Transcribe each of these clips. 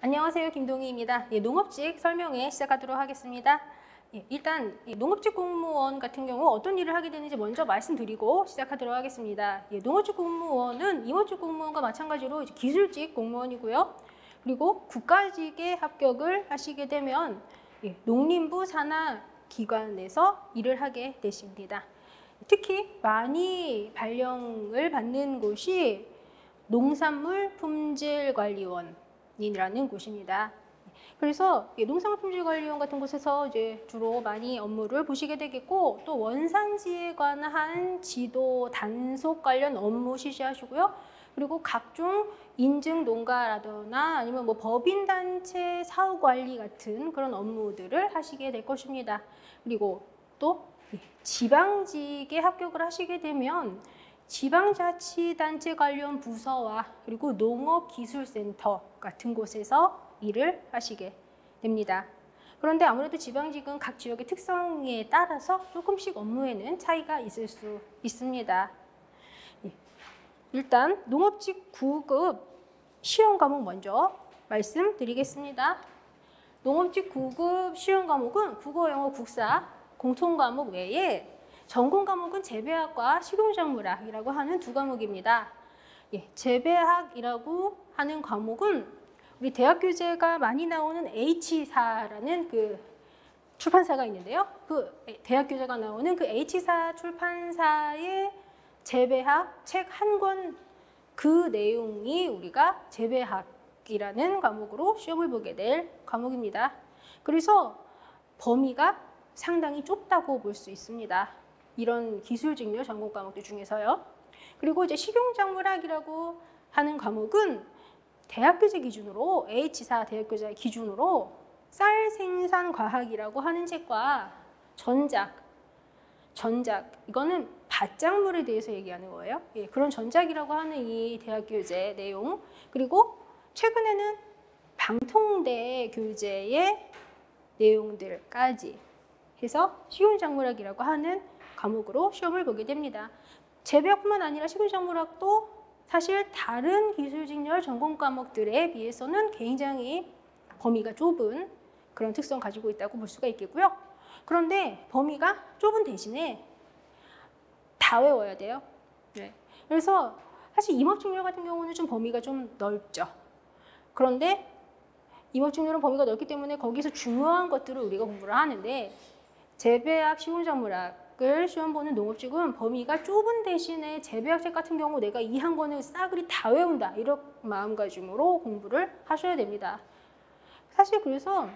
안녕하세요. 김동희입니다. 농업직 설명회 시작하도록 하겠습니다. 일단 농업직 공무원 같은 경우 어떤 일을 하게 되는지 먼저 말씀드리고 시작하도록 하겠습니다. 농업직 공무원은 임업직 공무원과 마찬가지로 기술직 공무원이고요. 그리고 국가직에 합격을 하시게 되면 농림부 산하 기관에서 일을 하게 되십니다. 특히 많이 발령을 받는 곳이 농산물 품질관리원이라는 곳입니다. 그래서 농산물품질관리원 같은 곳에서 이제 주로 많이 업무를 보시게 되겠고, 또 원산지에 관한 지도 단속 관련 업무 실시하시고요. 그리고 각종 인증 농가라거나 아니면 법인단체 사후 관리 같은 그런 업무들을 하시게 될 것입니다. 그리고 또 지방직에 합격을 하시게 되면 지방자치단체 관련 부서와 그리고 농업기술센터 같은 곳에서 일을 하시게 됩니다. 그런데 아무래도 지방직은 각 지역의 특성에 따라서 조금씩 업무에는 차이가 있을 수 있습니다. 일단 농업직 9급 시험 과목 먼저 말씀드리겠습니다. 농업직 9급 시험 과목은 국어, 영어, 국사 공통 과목 외에 전공 과목은 재배학과 식용작물학이라고 하는 두 과목입니다. 재배학이라고 하는 과목은 우리 대학 교재가 많이 나오는 H사라는 그 출판사가 있는데요. 그 대학 교재가 나오는 그 H사 출판사의 재배학 책 한 권 그 내용이 우리가 재배학이라는 과목으로 시험을 보게 될 과목입니다. 그래서 범위가 상당히 좁다고 볼 수 있습니다. 이런 기술직료 전공 과목들 중에서요. 그리고 이제 식용작물학이라고 하는 과목은 대학교재 기준으로 H사 대학교재 기준으로 쌀 생산 과학이라고 하는 책과 전작 이거는 밭작물에 대해서 얘기하는 거예요. 그런 전작이라고 하는 이 대학교재 내용, 그리고 최근에는 방통대 교재의 내용들까지 해서 식용작물학이라고 하는 과목으로 시험을 보게 됩니다. 재배학뿐만 아니라 식용작물학도 사실 다른 기술직렬 전공 과목들에 비해서는 굉장히 범위가 좁은 그런 특성 가지고 있다고 볼 수가 있겠고요. 그런데 범위가 좁은 대신에 다 외워야 돼요. 그래서 사실 임업직렬 같은 경우는 좀 범위가 좀 넓죠. 그런데 임업직렬은 범위가 넓기 때문에 거기서 중요한 것들을 우리가 공부를 하는데, 재배학, 식용작물학을 시험 보는 농업직은 범위가 좁은 대신에 재배학책 같은 경우 내가 이 한 권을 싸그리 다 외운다, 이런 마음가짐으로 공부를 하셔야 됩니다. 사실 그래서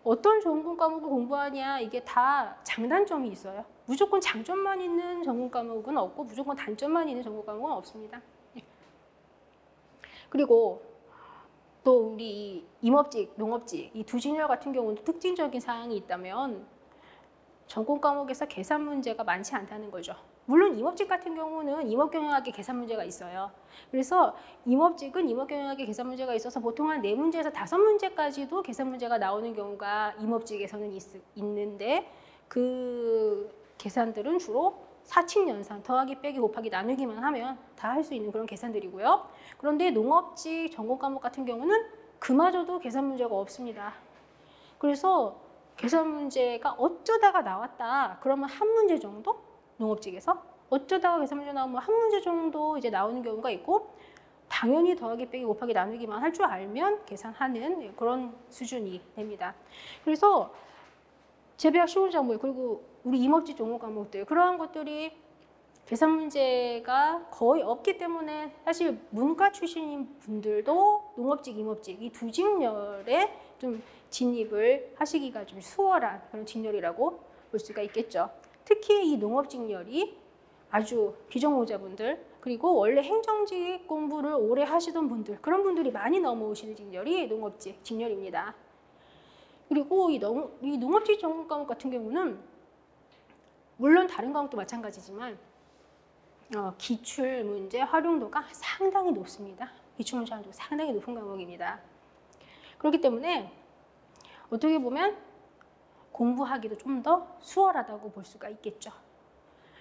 어떤 전공 과목을 공부하냐, 이게 다 장단점이 있어요. 무조건 장점만 있는 전공 과목은 없고 무조건 단점만 있는 전공 과목은 없습니다. 그리고 또 우리 임업직, 농업직 이 두 직렬 같은 경우는 특징적인 사항이 있다면 전공 과목에서 계산 문제가 많지 않다는 거죠. 물론 임업직 같은 경우는 임업경영학에 계산 문제가 있어요. 그래서 임업직은 임업경영학에 계산 문제가 있어서 보통 한 4문제에서 5문제까지도 계산 문제가 나오는 경우가 임업직에서는 있는데, 그 계산들은 주로 사칙연산, 더하기, 빼기, 곱하기, 나누기만 하면 다 할 수 있는 그런 계산들이고요. 그런데 농업직 전공 과목 같은 경우는 그마저도 계산 문제가 없습니다. 그래서 계산 문제가 어쩌다가 나왔다 그러면 한 문제 정도, 농업직에서 어쩌다가 계산 문제 나오면 한 문제 정도 이제 나오는 경우가 있고, 당연히 더하기, 빼기, 곱하기, 나누기만 할 줄 알면 계산하는 그런 수준이 됩니다. 그래서 재배학, 식용작물, 그리고 우리 임업직 전공 과목들, 그러한 것들이 계산 문제가 거의 없기 때문에 사실 문과 출신인 분들도 농업직, 임업직 이 두 직렬에 좀 진입을 하시기가 좀 수월한 그런 직렬이라고 볼 수가 있겠죠. 특히 이 농업직렬이 아주 비전공자분들, 그리고 원래 행정직 공부를 오래 하시던 분들, 그런 분들이 많이 넘어오시는 직렬이 농업직 직렬입니다. 그리고 이 농업직 전공 과목 같은 경우는 물론 다른 과목도 마찬가지지만 기출문제 활용도가 상당히 높습니다. 기출문제 활용도가 상당히 높은 과목입니다. 그렇기 때문에 어떻게 보면 공부하기도 좀 더 수월하다고 볼 수가 있겠죠.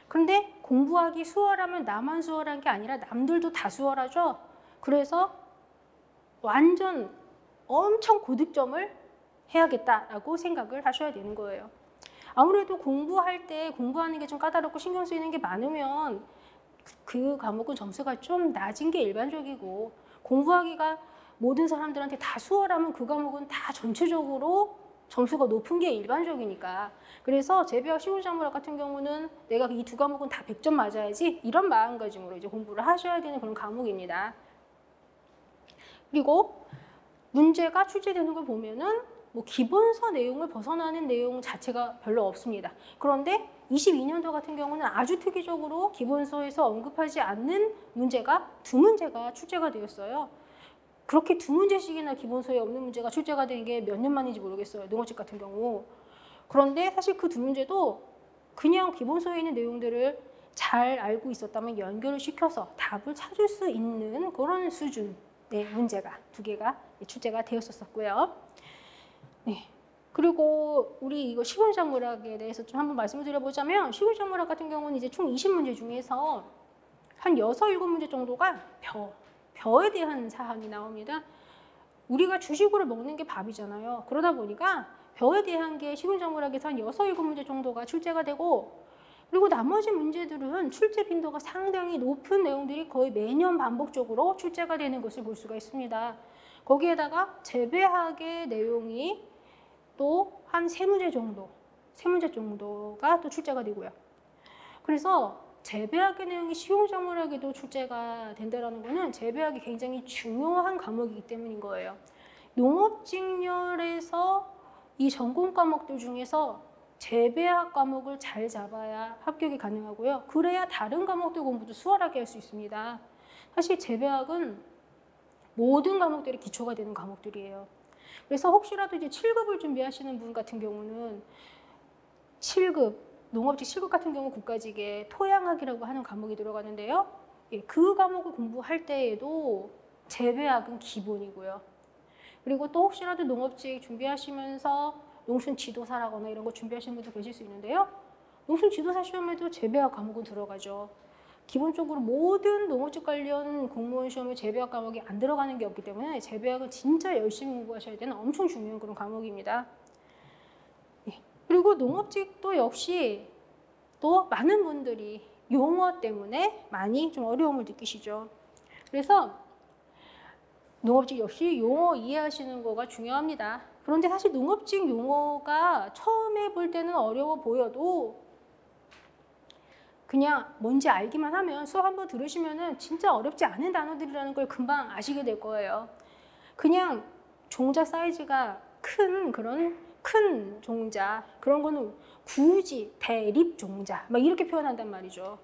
그런데 공부하기 수월하면 나만 수월한 게 아니라 남들도 다 수월하죠. 그래서 완전 엄청 고득점을 해야겠다라고 생각을 하셔야 되는 거예요. 아무래도 공부할 때 공부하는 게 좀 까다롭고 신경 쓰이는 게 많으면 그 과목은 점수가 좀 낮은 게 일반적이고, 공부하기가 모든 사람들한테 다 수월하면 그 과목은 다 전체적으로 점수가 높은 게 일반적이니까. 그래서 재배학, 시골작물학 같은 경우는 내가 이 두 과목은 다 100점 맞아야지, 이런 마음가짐으로 이제 공부를 하셔야 되는 그런 과목입니다. 그리고 문제가 출제되는 걸 보면은 뭐 기본서 내용을 벗어나는 내용 자체가 별로 없습니다. 그런데 22년도 같은 경우는 아주 특이적으로 기본서에서 언급하지 않는 문제가 2문제가 출제가 되었어요. 그렇게 2문제씩이나 기본서에 없는 문제가 출제가 된 게 몇 년 만인지 모르겠어요. 농어책 같은 경우. 그런데 사실 그 2문제도 그냥 기본서에 있는 내용들을 잘 알고 있었다면 연결을 시켜서 답을 찾을 수 있는 그런 수준의 문제가 2개가 출제가 되었었고요. 네. 그리고 우리 이거 시골작물학에 대해서 좀 한번 말씀을 드려보자면, 시골작물학 같은 경우는 이제 총 20문제 중에서 한 6, 7문제 정도가 벼에 대한 사항이 나옵니다. 우리가 주식으로 먹는 게 밥이잖아요. 그러다 보니까 벼에 대한 게 시골작물학에서 한 6, 7문제 정도가 출제가 되고, 그리고 나머지 문제들은 출제 빈도가 상당히 높은 내용들이 거의 매년 반복적으로 출제가 되는 것을 볼 수가 있습니다. 거기에다가 재배학의 내용이 또 한 3문제 정도가 또 출제가 되고요. 그래서 재배학의 내용이 시골작물학에도 출제가 된다는 것은 재배학이 굉장히 중요한 과목이기 때문인 거예요. 농업직렬에서 이 전공 과목들 중에서 재배학 과목을 잘 잡아야 합격이 가능하고요. 그래야 다른 과목들 공부도 수월하게 할 수 있습니다. 사실 재배학은 모든 과목들이 기초가 되는 과목들이에요. 그래서 혹시라도 이제 7급을 준비하시는 분 같은 경우는 7급, 농업직 7급 같은 경우 국가직에 토양학이라고 하는 과목이 들어가는데요. 그 과목을 공부할 때에도 재배학은 기본이고요. 그리고 또 혹시라도 농업직 준비하시면서 농촌 지도사라거나 이런 거 준비하시는 분도 계실 수 있는데요. 농촌 지도사 시험에도 재배학 과목은 들어가죠. 기본적으로 모든 농업직 관련 공무원 시험에 재배학 과목이 안 들어가는 게 없기 때문에 재배학은 진짜 열심히 공부하셔야 되는 엄청 중요한 그런 과목입니다. 그리고 농업직도 역시 또 많은 분들이 용어 때문에 많이 좀 어려움을 느끼시죠. 그래서 농업직 역시 용어 이해하시는 거가 중요합니다. 그런데 사실 농업직 용어가 처음에 볼 때는 어려워 보여도 그냥 뭔지 알기만 하면 수업 한번 들으시면은 진짜 어렵지 않은 단어들이라는 걸 금방 아시게 될 거예요. 그냥 종자 사이즈가 큰 그런 큰 종자, 그런 거는 굳이 대립 종자 막 이렇게 표현한단 말이죠.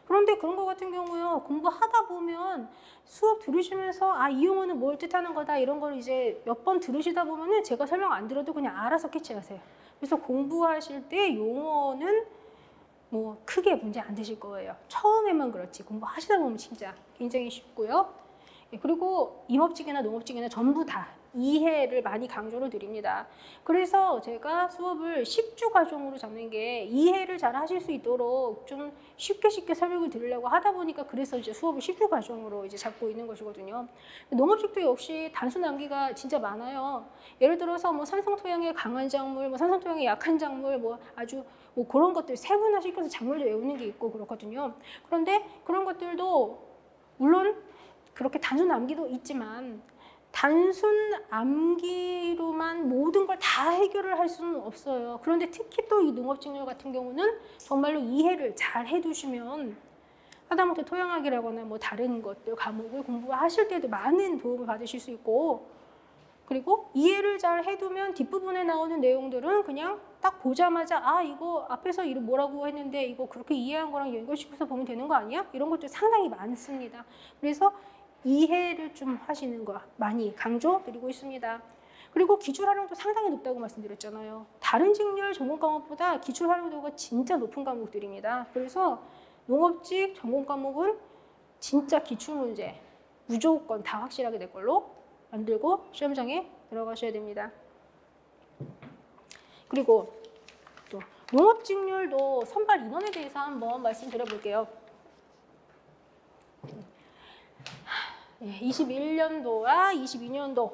그런데 그런 거 같은 경우요, 공부하다 보면 수업 들으시면서 아, 이 용어는 뭘 뜻하는 거다 이런 걸 이제 몇 번 들으시다 보면은 제가 설명 안 들어도 그냥 알아서 캐치하세요. 그래서 공부하실 때 용어는 뭐 크게 문제 안 되실 거예요. 처음에만 그렇지 공부하시다 보면 진짜 굉장히 쉽고요. 그리고 임업직이나 농업직이나 전부 다 이해를 많이 강조를 드립니다. 그래서 제가 수업을 10주 과정으로 잡는 게 이해를 잘 하실 수 있도록 좀 쉽게 설명을 드리려고 하다 보니까 그래서 이제 수업을 10주 과정으로 이제 잡고 있는 것이거든요. 농업직도 역시 단순 암기가 진짜 많아요. 예를 들어서 뭐 산성토양에 강한 작물, 뭐 산성토양에 약한 작물, 뭐 아주 뭐 그런 것들 세분화시켜서 작물을 외우는 게 있고 그렇거든요. 그런데 그런 것들도 물론 그렇게 단순 암기도 있지만 단순 암기로만 모든 걸 다 해결을 할 수는 없어요. 그런데 특히 또 이 농업직렬 같은 경우는 정말로 이해를 잘 해두시면 하다못해 토양학이라거나 뭐 다른 것들 과목을 공부하실 때도 많은 도움을 받으실 수 있고, 그리고 이해를 잘 해두면 뒷부분에 나오는 내용들은 그냥 딱 보자마자 아, 이거 앞에서 이거 뭐라고 했는데 이거 그렇게 이해한 거랑 연결시켜서 보면 되는 거 아니야? 이런 것들 상당히 많습니다. 그래서 이해를 좀 하시는 거 많이 강조드리고 있습니다. 그리고 기출 활용도 상당히 높다고 말씀드렸잖아요. 다른 직렬 전공 과목보다 기출 활용도가 진짜 높은 과목들입니다. 그래서 농업직 전공 과목은 진짜 기출 문제 무조건 다 확실하게 될 걸로 만들고 시험장에 들어가셔야 됩니다. 그리고 또 농업직렬도 선발 인원에 대해서 한번 말씀드려볼게요. 21년도와 22년도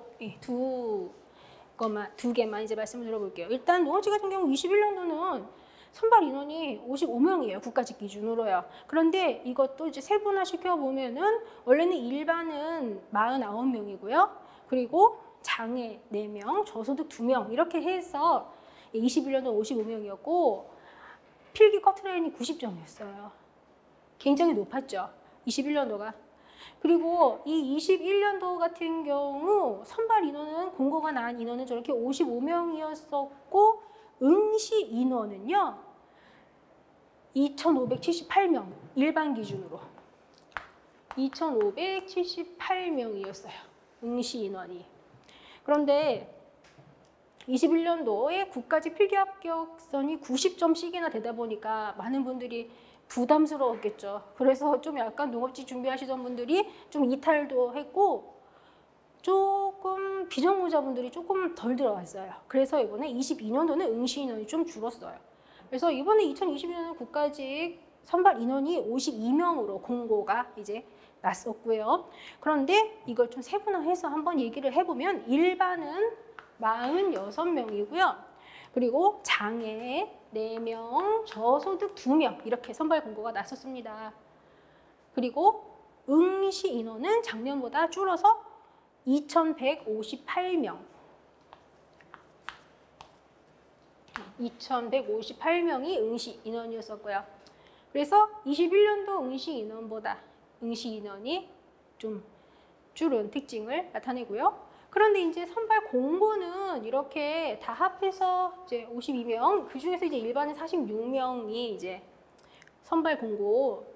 두 개만 이제 말씀을 드려볼게요. 일단 농업직 같은 경우 21년도는 선발 인원이 55명이에요. 국가직 기준으로요. 그런데 이것도 이제 세분화 시켜보면은 원래는 일반은 49명이고요. 그리고 장애 4명, 저소득 2명 이렇게 해서 21년도 55명이었고 필기 커트라인이 90점이었어요. 굉장히 높았죠. 21년도가. 그리고 이 21년도 같은 경우 선발 인원은 공고가 난 인원은 저렇게 55명이었었고 응시 인원은요. 2,578명 일반 기준으로 2,578명이었어요. 응시 인원이. 그런데 21년도에 국가직 필기 합격선이 90점씩이나 되다 보니까 많은 분들이 부담스러웠겠죠. 그래서 좀 약간 농업직 준비하시던 분들이 좀 이탈도 했고 조금 비전공자분들이 조금 덜 들어왔어요. 그래서 이번에 22년도는 응시 인원이 좀 줄었어요. 그래서 이번에 2022년은 국가직 선발 인원이 52명으로 공고가 이제 났었고요. 그런데 이걸 좀 세분화해서 한번 얘기를 해보면 일반은 46명이고요. 그리고 장애 4명, 저소득 2명 이렇게 선발 공고가 났었습니다. 그리고 응시 인원은 작년보다 줄어서 2,158명. 2,158명이 응시 인원이었었고요. 그래서 21년도 응시 인원보다 응시 인원이 좀 줄은 특징을 나타내고요. 그런데 이제 선발 공고는 이렇게 다 합해서 이제 52명, 그 중에서 이제 일반은 46명이 이제 선발 공고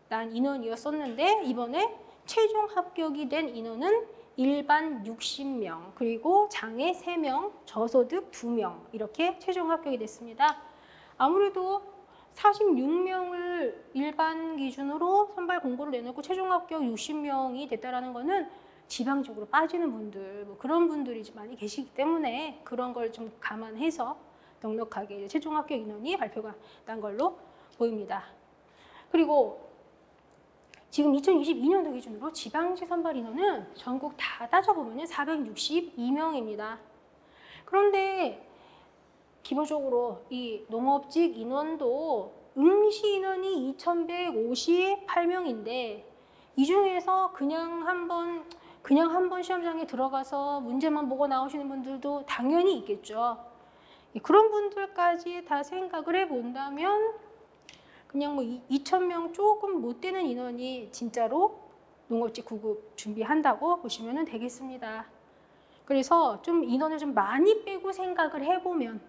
난 인원이었었는데 이번에 최종 합격이 된 인원은 일반 60명, 그리고 장애 3명, 저소득 2명 이렇게 최종 합격이 됐습니다. 아무래도 46명을 일반 기준으로 선발 공고를 내놓고 최종 합격 60명이 됐다라는 거는 지방적으로 빠지는 분들, 뭐 그런 분들이 많이 계시기 때문에 그런 걸 좀 감안해서 넉넉하게 최종 합격 인원이 발표가 난 걸로 보입니다. 그리고 지금 2022년도 기준으로 지방직 선발 인원은 전국 다 따져보면 462명입니다. 그런데 기본적으로 이 농업직 인원도 응시 인원이 2,158명인데 이 중에서 그냥 한번 시험장에 들어가서 문제만 보고 나오시는 분들도 당연히 있겠죠. 그런 분들까지 다 생각을 해본다면 그냥 뭐 2,000명 조금 못 되는 인원이 진짜로 농업직 구급 준비한다고 보시면 되겠습니다. 그래서 좀 인원을 좀 많이 빼고 생각을 해보면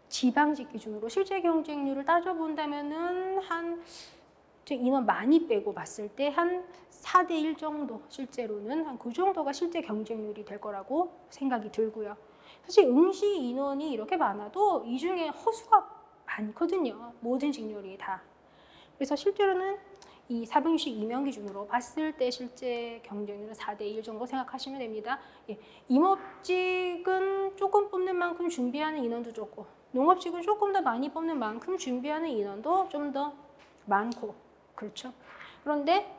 지방직 기준으로 실제 경쟁률을 따져본다면은 한 인원 많이 빼고 봤을 때 한 4대1 정도 실제로는 한 그 정도가 실제 경쟁률이 될 거라고 생각이 들고요. 사실 응시 인원이 이렇게 많아도 이 중에 허수가 많거든요. 모든 직렬이 다. 그래서 실제로는 이 462명 기준으로 봤을 때 실제 경쟁률은 4대1 정도 생각하시면 됩니다. 예, 임업직은 조금 뽑는 만큼 준비하는 인원도 적고 농업직은 조금 더 많이 뽑는 만큼 준비하는 인원도 좀 더 많고 그렇죠. 그런데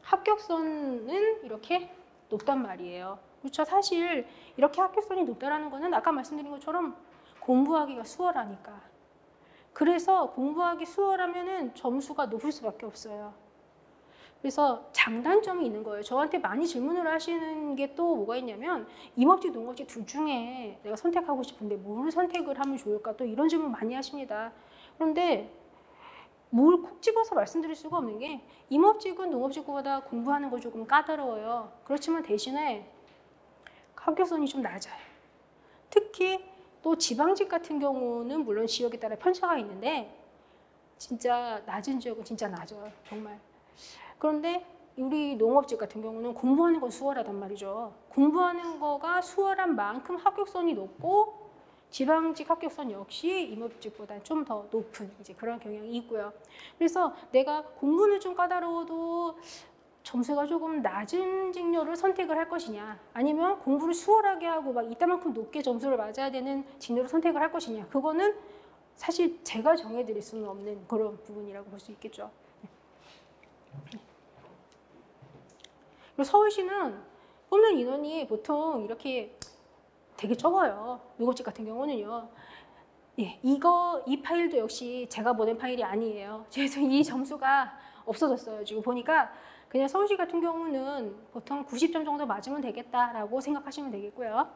합격선은 이렇게 높단 말이에요. 그렇죠. 사실 이렇게 합격선이 높다라는 거는 아까 말씀드린 것처럼 공부하기가 수월하니까. 그래서 공부하기 수월하면은 점수가 높을 수밖에 없어요. 그래서 장단점이 있는 거예요. 저한테 많이 질문을 하시는 게 또 뭐가 있냐면 임업직, 농업직 둘 중에 내가 선택하고 싶은데 뭘 선택을 하면 좋을까? 또 이런 질문 많이 하십니다. 그런데 뭘 콕 집어서 말씀드릴 수가 없는 게 임업직은 농업직보다 공부하는 거 조금 까다로워요. 그렇지만 대신에 합격선이 좀 낮아요. 특히 또 지방직 같은 경우는 물론 지역에 따라 편차가 있는데 진짜 낮은 지역은 진짜 낮아요. 정말. 그런데 우리 농업직 같은 경우는 공부하는 건 수월하단 말이죠. 공부하는 거가 수월한 만큼 합격선이 높고 지방직 합격선 역시 임업직보다 좀 더 높은 이제 그런 경향이 있고요. 그래서 내가 공부는 좀 까다로워도 점수가 조금 낮은 직렬을 선택을 할 것이냐 아니면 공부를 수월하게 하고 막 이따만큼 높게 점수를 맞아야 되는 직렬을 선택을 할 것이냐 그거는 사실 제가 정해드릴 수는 없는 그런 부분이라고 볼 수 있겠죠. 그리고 서울시는 뽑는 인원이 보통 이렇게 되게 적어요. 농업직 같은 경우는요. 예, 이 파일도 역시 제가 보낸 파일이 아니에요. 그래서 이 점수가 없어졌어요. 지금 보니까 그냥 서울시 같은 경우는 보통 90점 정도 맞으면 되겠다라고 생각하시면 되겠고요.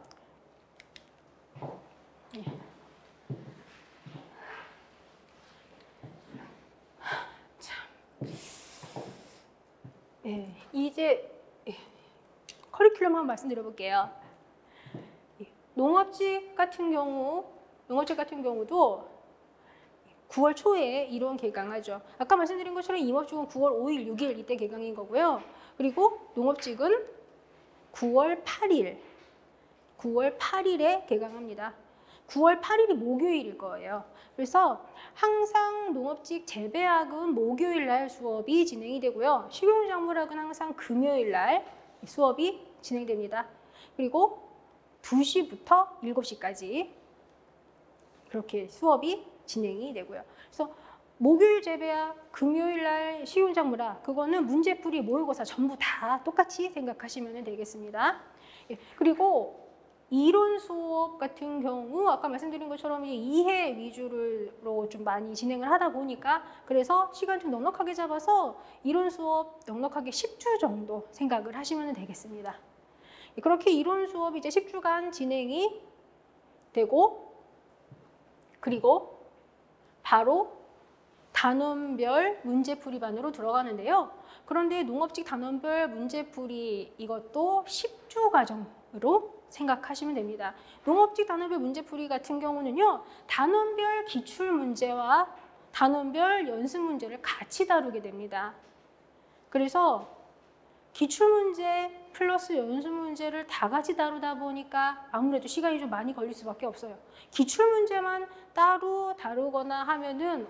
예. 예, 이제 커리큘럼 한번 말씀드려 볼게요. 농업직 같은 경우도 9월 초에 이론 개강하죠. 아까 말씀드린 것처럼 임업직은 9월 5일, 6일 이때 개강인 거고요. 그리고 농업직은 9월 8일에 개강합니다. 9월 8일이 목요일일 거예요. 그래서 항상 농업직 재배학은 목요일 날 수업이 진행이 되고요. 식용작물학은 항상 금요일 날 수업이 진행됩니다. 그리고 2시부터 7시까지 그렇게 수업이 진행이 되고요. 그래서 목요일 재배학, 금요일 날 식용작물학 그거는 문제풀이, 모의고사 전부 다 똑같이 생각하시면 되겠습니다. 예, 그리고 이론 수업 같은 경우 아까 말씀드린 것처럼 이해 위주로 좀 많이 진행을 하다 보니까 그래서 시간 좀 넉넉하게 잡아서 이론 수업 넉넉하게 10주 정도 생각을 하시면 되겠습니다. 그렇게 이론 수업이 이제 10주간 진행이 되고 그리고 바로 단원별 문제풀이반으로 들어가는데요. 그런데 농업직 단원별 문제풀이 이것도 10주 과정으로 생각하시면 됩니다. 농업직 단원별 문제풀이 같은 경우는요. 단원별 기출문제와 단원별 연습문제를 같이 다루게 됩니다. 그래서 기출문제 플러스 연습문제를 다 같이 다루다 보니까 아무래도 시간이 좀 많이 걸릴 수밖에 없어요. 기출문제만 따로 다루거나 하면은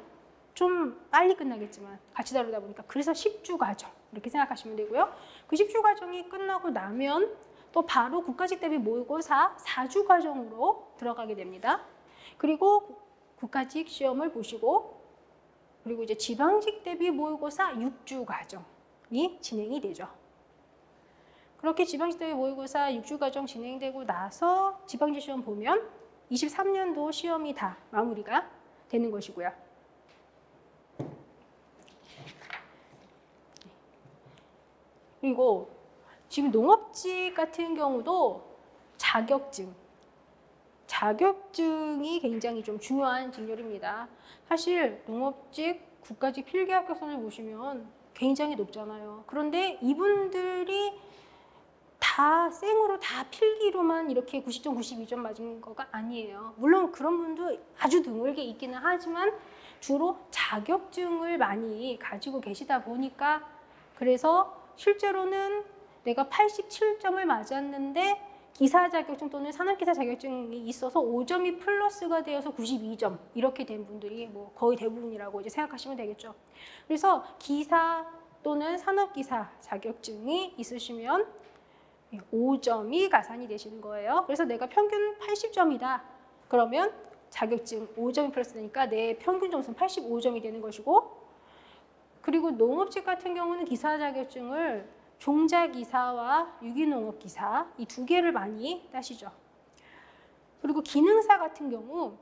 좀 빨리 끝나겠지만 같이 다루다 보니까 그래서 10주 과정 이렇게 생각하시면 되고요. 그 10주 과정이 끝나고 나면 또 바로 국가직 대비 모의고사 4주 과정으로 들어가게 됩니다. 그리고 국가직 시험을 보시고 그리고 이제 지방직 대비 모의고사 6주 과정이 진행이 되죠. 그렇게 지방직 대비 모의고사 6주 과정 진행되고 나서 지방직 시험 보면 23년도 시험이 다 마무리가 되는 것이고요. 그리고 지금 농업직 같은 경우도 자격증이 굉장히 좀 중요한 직렬입니다. 사실 농업직, 국가직 필기 합격선을 보시면 굉장히 높잖아요. 그런데 이분들이 다 생으로 다 필기로만 이렇게 90점, 92점 맞은 거가 아니에요. 물론 그런 분도 아주 드물게 있기는 하지만 주로 자격증을 많이 가지고 계시다 보니까 그래서 실제로는 내가 87점을 맞았는데 기사 자격증 또는 산업기사 자격증이 있어서 5점이 플러스가 되어서 92점 이렇게 된 분들이 뭐 거의 대부분이라고 이제 생각하시면 되겠죠. 그래서 기사 또는 산업기사 자격증이 있으시면 5점이 가산이 되시는 거예요. 그래서 내가 평균 80점이다. 그러면 자격증 5점이 플러스 되니까 내 평균 점수는 85점이 되는 것이고 그리고 농업직 같은 경우는 기사 자격증을 종자기사와 유기농업기사 이 두 개를 많이 따시죠. 그리고 기능사 같은 경우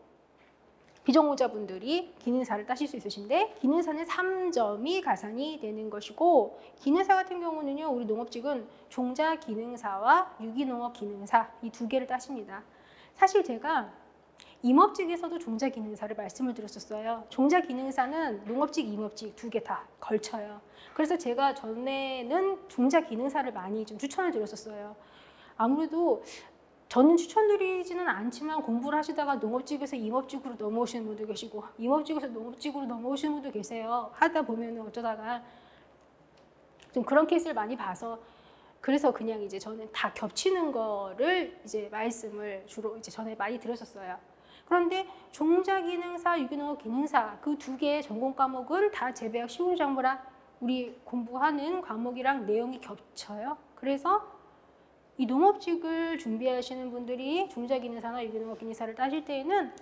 비전공자분들이 기능사를 따실 수 있으신데 기능사는 3점이 가산이 되는 것이고 기능사 같은 경우는요. 우리 농업직은 종자기능사와 유기농업기능사 이 두 개를 따십니다. 사실 제가 임업직에서도 종자기능사를 말씀을 드렸었어요. 종자기능사는 농업직, 임업직 두 개 다 걸쳐요. 그래서 제가 전에는 종자기능사를 많이 좀 추천을 드렸었어요. 아무래도 저는 추천드리지는 않지만 공부를 하시다가 농업직에서 임업직으로 넘어오시는 분도 계시고 임업직에서 농업직으로 넘어오시는 분도 계세요. 하다 보면 어쩌다가 좀 그런 케이스를 많이 봐서 그래서 그냥 이제 저는 다 겹치는 거를 이제 말씀을 주로 이제 전에 많이 들었었어요. 그런데 종자기능사, 유기농업기능사 그 두 개의 전공 과목은 다 재배학, 식용작물학 우리 공부하는 과목이랑 내용이 겹쳐요. 그래서 이 농업직을 준비하시는 분들이 종자기능사나 유기농업기능사를 따실 때에는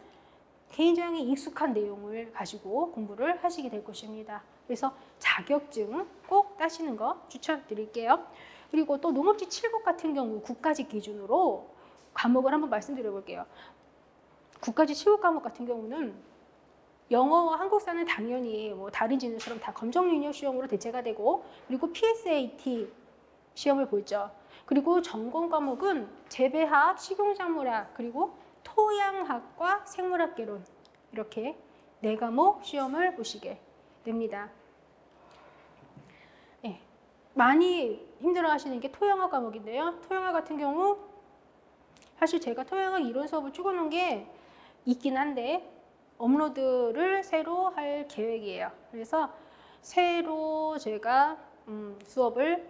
굉장히 익숙한 내용을 가지고 공부를 하시게 될 것입니다. 그래서 자격증 꼭 따시는 거 추천드릴게요. 그리고 또 농업직 7급 같은 경우 국가직 기준으로 과목을 한번 말씀드려 볼게요. 국가직 7급 과목 같은 경우는 영어와 한국사는 당연히 뭐 다른 진로처럼 다 검정 능력 시험으로 대체가 되고, 그리고 PSAT 시험을 보죠. 그리고 전공 과목은 재배학, 식용작물학, 그리고 토양학과 생물학개론, 이렇게 4과목 시험을 보시게 됩니다. 네, 많이 힘들어하시는 게 토양학 과목인데요. 토양학 같은 경우 사실 제가 토양학 이론 수업을 찍어놓은 게 있긴 한데 업로드를 새로 할 계획이에요. 그래서 새로 제가 수업을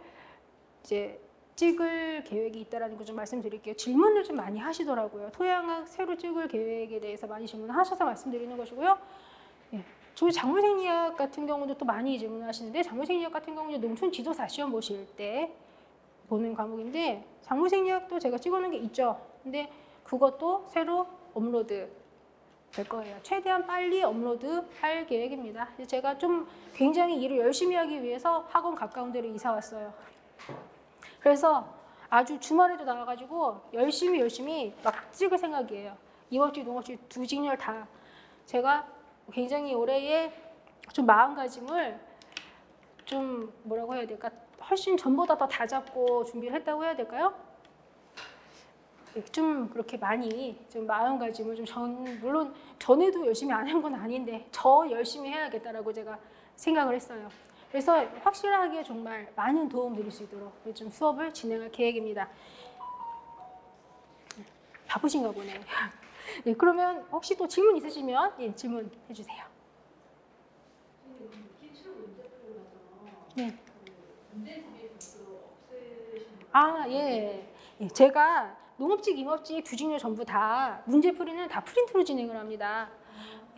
이제 찍을 계획이 있다는 거 좀 말씀드릴게요. 질문을 좀 많이 하시더라고요. 토양학 새로 찍을 계획에 대해서 많이 질문하셔서 말씀드리는 것이고요. 예. 저희 작물생리학 같은 경우도 또 많이 질문하시는데, 작물생리학 같은 경우는 농촌 지도사 시험 보실 때 보는 과목인데, 작물생리학도 제가 찍어놓은 게 있죠. 근데 그것도 새로 업로드 될 거예요. 최대한 빨리 업로드 할 계획입니다. 제가 좀 굉장히 일을 열심히 하기 위해서 학원 가까운 데로 이사 왔어요. 그래서 아주 주말에도 나와가지고 열심히 막 찍을 생각이에요. 이업직, 농업직 두 직렬 다. 제가 굉장히 올해의 좀 마음가짐을 좀 뭐라고 해야 될까? 훨씬 전보다 더 다잡고 준비를 했다고 해야 될까요? 좀 그렇게 많이 좀 마음가짐을 물론 전에도 열심히 안 한 건 아닌데 더 열심히 해야겠다라고 제가 생각을 했어요. 그래서 확실하게 정말 많은 도움 드릴 수 있도록 좀 수업을 진행할 계획입니다. 바쁘신가 보네요. 네, 그러면 혹시 또 질문 있으시면 예, 질문해 주세요. 네. 아, 예. 예, 제가 농업직, 임업직 두 직렬 전부 다 문제풀이는 다 프린트로 진행을 합니다.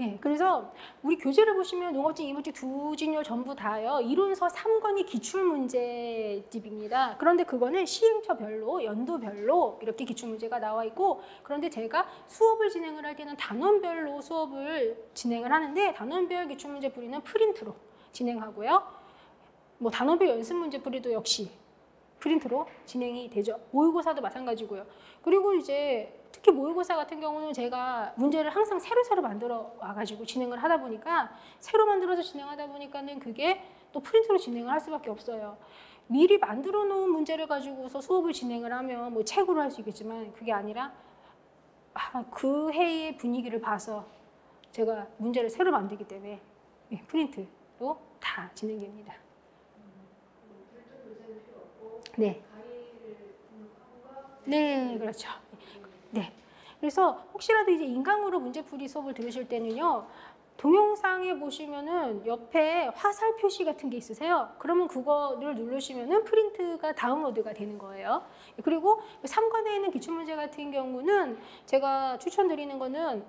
예, 그래서 우리 교재를 보시면 농업직, 임업직 두 직렬 전부 다요. 이론서 3권이 기출문제집입니다. 그런데 그거는 시행처별로, 연도별로 이렇게 기출문제가 나와 있고, 그런데 제가 수업을 진행을 할 때는 단원별로 수업을 진행을 하는데, 단원별 기출문제풀이는 프린트로 진행하고요. 뭐 단원별 연습문제풀이도 역시 프린트로 진행이 되죠. 모의고사도 마찬가지고요. 그리고 이제 특히 모의고사 같은 경우는 제가 문제를 항상 새로 만들어 와가지고 진행을 하다 보니까, 새로 만들어서 진행하다 보니까는 그게 또 프린트로 진행을 할 수밖에 없어요. 미리 만들어 놓은 문제를 가지고서 수업을 진행을 하면 뭐 책으로 할 수 있겠지만, 그게 아니라 그 해의 분위기를 봐서 제가 문제를 새로 만들기 때문에 프린트로 다 진행됩니다. 네. 네, 그렇죠. 네. 그래서 혹시라도 이제 인강으로 문제풀이 수업을 들으실 때는요, 동영상에 보시면은 옆에 화살 표시 같은 게 있으세요. 그러면 그거를 누르시면은 프린트가 다운로드가 되는 거예요. 그리고 3권에 있는 기출문제 같은 경우는 제가 추천드리는 거는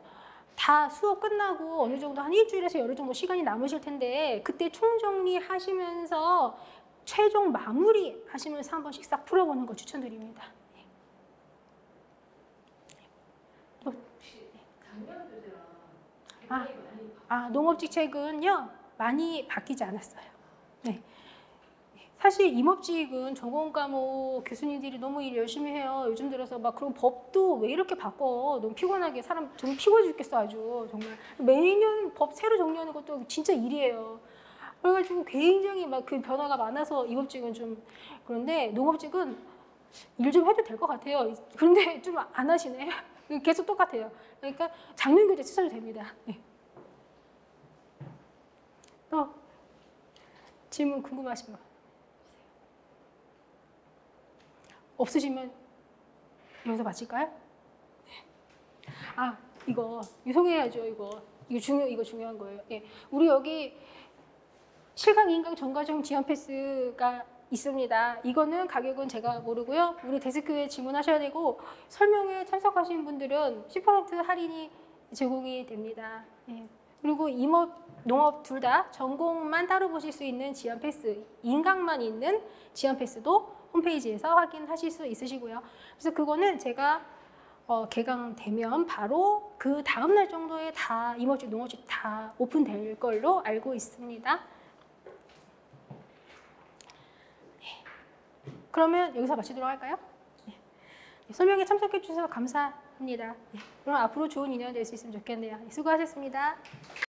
다 수업 끝나고 어느 정도 한 일주일에서 열흘 정도 시간이 남으실 텐데, 그때 총정리 하시면서 최종 마무리 하시면서 한 번씩 싹 풀어보는 거 추천드립니다. 농업직 책은요 많이 바뀌지 않았어요. 네. 사실 임업직은 전공 과목 교수님들이 너무 일 열심히 해요. 요즘 들어서 막 그런 법도 왜 이렇게 바꿔? 너무 피곤하게 사람 좀 피곤해 죽겠어 아주 정말. 매년 법 새로 정리하는 것도 진짜 일이에요. 그래가지고 굉장히 막 그 변화가 많아서 임업직은 좀 그런데, 농업직은 일 좀 해도 될 것 같아요. 그런데 좀 안 하시네. 계속 똑같아요. 그러니까 작년 교재 쓰셔도 됩니다. 네. 또 질문 궁금하신 거 없으시면 여기서 마칠까요? 이거 유송해야죠. 이거 중요한 거예요. 예. 우리 여기 실강, 인강, 전과정 지원 패스가 있습니다. 이거는 가격은 제가 모르고요. 우리 데스크에 질문하셔야 되고, 설명에 참석하신 분들은 10% 할인이 제공이 됩니다. 예. 그리고 임업, 농업 둘 다 전공만 따로 보실 수 있는 지원 패스, 인강만 있는 지원 패스도 홈페이지에서 확인하실 수 있으시고요. 그래서 그거는 제가 개강되면 바로 그 다음 날 정도에 다 임업직, 농업직 다 오픈될 걸로 알고 있습니다. 네. 그러면 여기서 마치도록 할까요? 네. 설명에 참석해 주셔서 감사합니다. 네. 그럼 앞으로 좋은 인연 될 수 있으면 좋겠네요. 수고하셨습니다.